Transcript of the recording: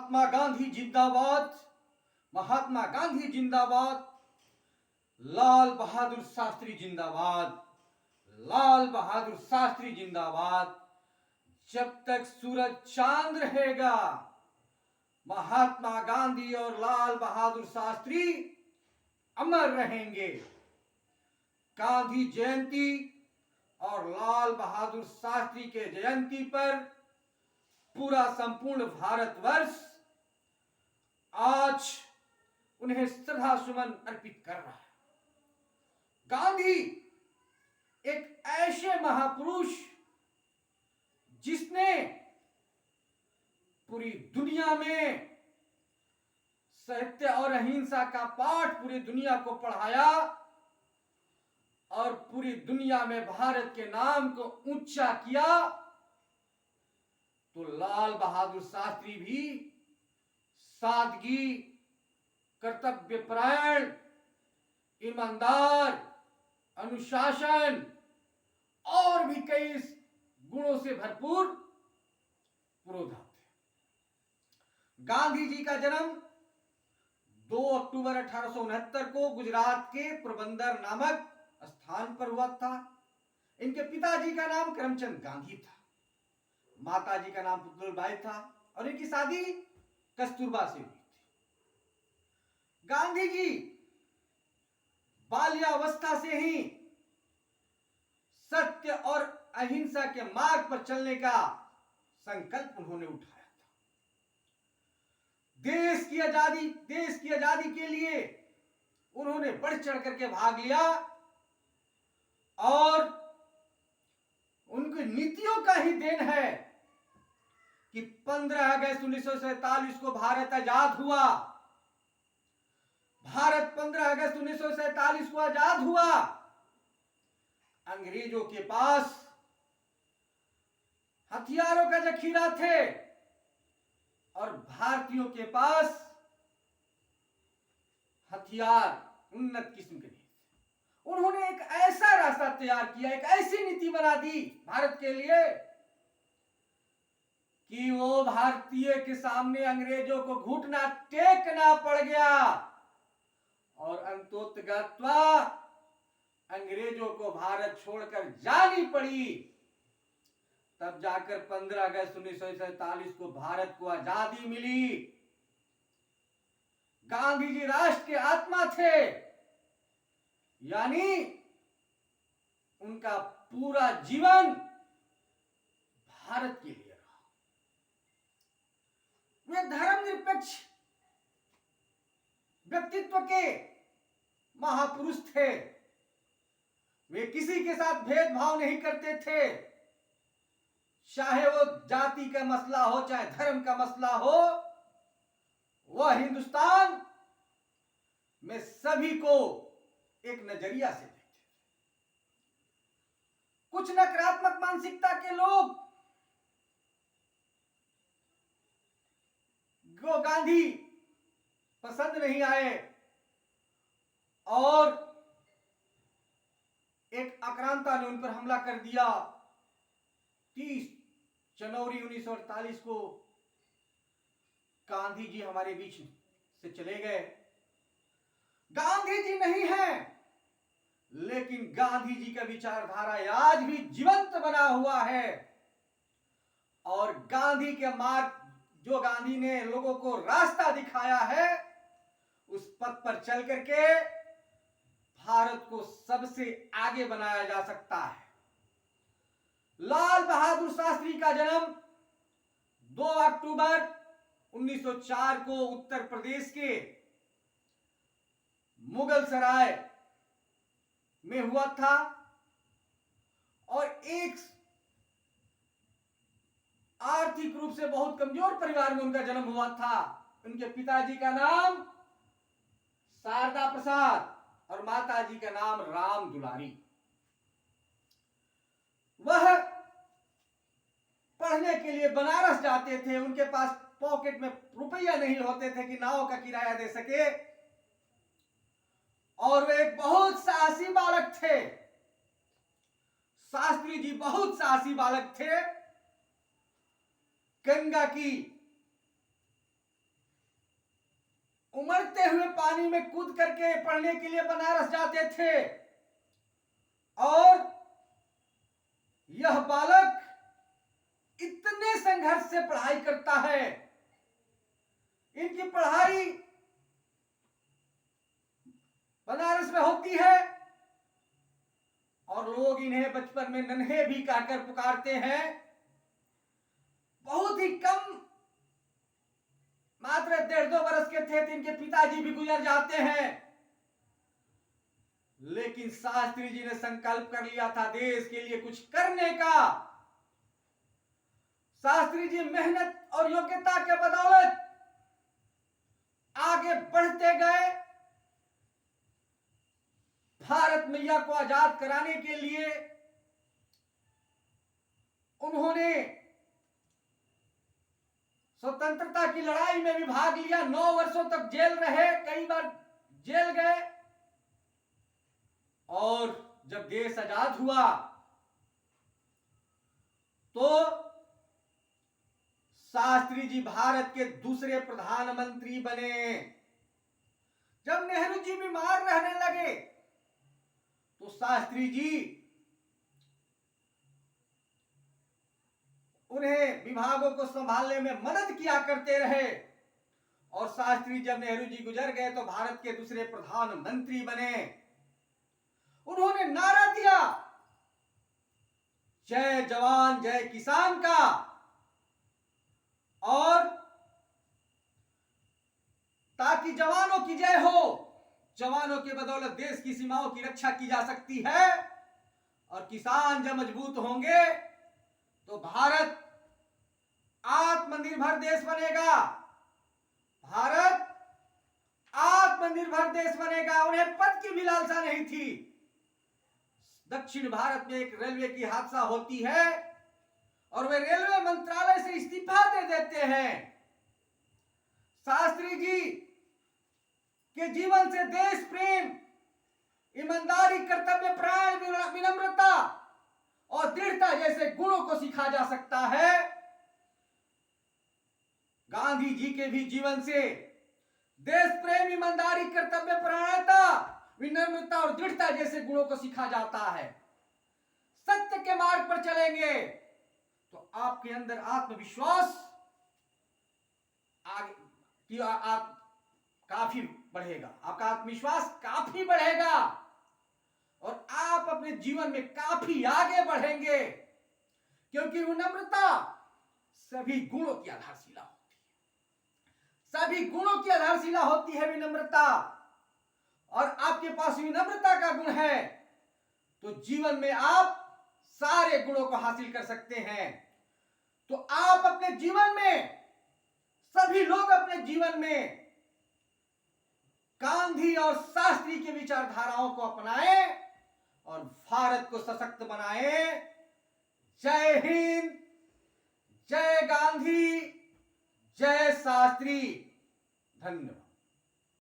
महात्मा गांधी जिंदाबाद, महात्मा गांधी जिंदाबाद, लाल बहादुर शास्त्री जिंदाबाद, लाल बहादुर शास्त्री जिंदाबाद। जब तक सूरज चांद रहेगा, महात्मा गांधी और लाल बहादुर शास्त्री अमर रहेंगे। गांधी जयंती और लाल बहादुर शास्त्री के जयंती पर पूरा संपूर्ण भारतवर्ष आज उन्हें श्रद्धा सुमन अर्पित कर रहा है। गांधी एक ऐसे महापुरुष जिसने पूरी दुनिया में सत्य और अहिंसा का पाठ पूरी दुनिया को पढ़ाया और पूरी दुनिया में भारत के नाम को ऊंचा किया, तो लाल बहादुर शास्त्री भी सादगी, कर्तव्यपरायण, ईमानदार, अनुशासन और भी कई गुणों से भरपूर पुरोधा थे। गांधी जी का जन्म 2 अक्टूबर 1869 को गुजरात के पोरबंदर नामक स्थान पर हुआ था। इनके पिताजी का नाम करमचंद गांधी था, माताजी का नाम पुतुलबाई था और इनकी शादी कस्तूरबा से हुई थी। गांधी जी बाल्यावस्था से ही सत्य और अहिंसा के मार्ग पर चलने का संकल्प उन्होंने उठाया था। देश की आजादी के लिए उन्होंने बढ़ चढ़ करके भाग लिया और उनकी नीतियों का ही देन है कि 15 अगस्त 1947 को भारत आजाद हुआ। भारत 15 अगस्त 1947 को आजाद हुआ। अंग्रेजों के पास हथियारों का जखीरा थे और भारतीयों के पास हथियार उन्नत किस्म के नहीं। उन्होंने एक ऐसा रास्ता तैयार किया, एक ऐसी नीति बना दी भारत के लिए कि वो भारतीय के सामने अंग्रेजों को घुटना टेकना पड़ गया और अंतोतगत्वा अंग्रेजों को भारत छोड़कर जानी पड़ी। तब जाकर 15 अगस्त 1947 को भारत को आजादी मिली। गांधी जी राष्ट्र के आत्मा थे, यानी उनका पूरा जीवन भारत के लिए रहा। वे धर्मनिरपेक्ष व्यक्तित्व के महापुरुष थे। वे किसी के साथ भेदभाव नहीं करते थे, चाहे वो जाति का मसला हो चाहे धर्म का मसला हो। वह हिंदुस्तान में सभी को एक नजरिया से देखते थे। कुछ नकारात्मक मानसिकता के लोग को गांधी पसंद नहीं आए और एक आक्रांता ने उन पर हमला कर दिया। 30 जनवरी 1948 को गांधी जी हमारे बीच से चले गए। गांधी जी नहीं है, लेकिन गांधी जी का विचारधारा आज भी जीवंत बना हुआ है और गांधी के मार्ग जो गांधी ने लोगों को रास्ता दिखाया है, उस पथ पर चल करके भारत को सबसे आगे बनाया जा सकता है। लाल बहादुर शास्त्री का जन्म 2 अक्टूबर 1904 को उत्तर प्रदेश के मुगल सराय में हुआ था और एक आर्थिक रूप से बहुत कमजोर परिवार में उनका जन्म हुआ था। उनके पिताजी का नाम शारदा प्रसाद और माताजी का नाम राम दुलारी। वह पढ़ने के लिए बनारस जाते थे। उनके पास पॉकेट में रुपया नहीं होते थे कि नाव का किराया दे सके और वे एक बहुत साहसी बालक थे। शास्त्री जी बहुत साहसी बालक थे। गंगा की उमड़ते हुए पानी में कूद करके पढ़ने के लिए बनारस जाते थे। और यह बालक इतने संघर्ष से पढ़ाई करता है, इनकी पढ़ाई बनारस में होती है और लोग इन्हें बचपन में नन्हे भी कहकर पुकारते हैं। बहुत ही कम, मात्र 1.5-2 वर्ष के थे तो इनके पिताजी भी गुजर जाते हैं। लेकिन शास्त्री जी ने संकल्प कर लिया था देश के लिए कुछ करने का। शास्त्री जी मेहनत और योग्यता के बदौलत आगे बढ़ते गए। भारत मैया को आजाद कराने के लिए उन्होंने स्वतंत्रता की लड़ाई में भी भाग लिया। 9 वर्षों तक जेल रहे, कई बार जेल गए। और जब देश आजाद हुआ तो शास्त्री जी भारत के दूसरे प्रधानमंत्री बने। जब नेहरू जी बीमार रहने लगे तो शास्त्री जी उन्हें विभागों को संभालने में मदद किया करते रहे। और शास्त्री जब नेहरू जी गुजर गए तो भारत के दूसरे प्रधानमंत्री बने। उन्होंने नारा दिया जय जवान जय किसान का, और ताकि जवानों की जय हो, जवानों के बदौलत देश की सीमाओं की रक्षा की जा सकती है। और किसान जब मजबूत होंगे तो भारत आत्मनिर्भर देश बनेगा। भारत आत्मनिर्भर देश बनेगा। उन्हें पद की भी लालसा नहीं थी। दक्षिण भारत में एक रेलवे की हादसा होती है और वे रेलवे मंत्रालय से इस्तीफा दे देते हैं। शास्त्री जी के जीवन से देश प्रेम, ईमानदारी, कर्तव्य परायण, विनम्रता और दृढ़ता जैसे गुणों को सीखा जा सकता है। गांधी जी के भी जीवन से देश प्रेम, ईमानदारी, कर्तव्य परायणता, विनम्रता और दृढ़ता जैसे गुणों को सीखा जाता है। सत्य के मार्ग पर चलेंगे तो आपके अंदर आत्मविश्वास आगे आप काफी बढ़ेगा, आपका आत्मविश्वास काफी बढ़ेगा और आप अपने जीवन में काफी आगे बढ़ेंगे। क्योंकि विनम्रता सभी गुणों की आधारशिला होती है। सभी गुणों की आधारशिला होती है विनम्रता। और आपके पास विनम्रता का गुण है तो जीवन में आप सारे गुणों को हासिल कर सकते हैं। तो आप अपने जीवन में, सभी लोग अपने जीवन में गांधी और शास्त्री की विचारधाराओं को अपनाएं और भारत को सशक्त बनाएं। जय हिंद, जय गांधी, जय शास्त्री। धन्यवाद।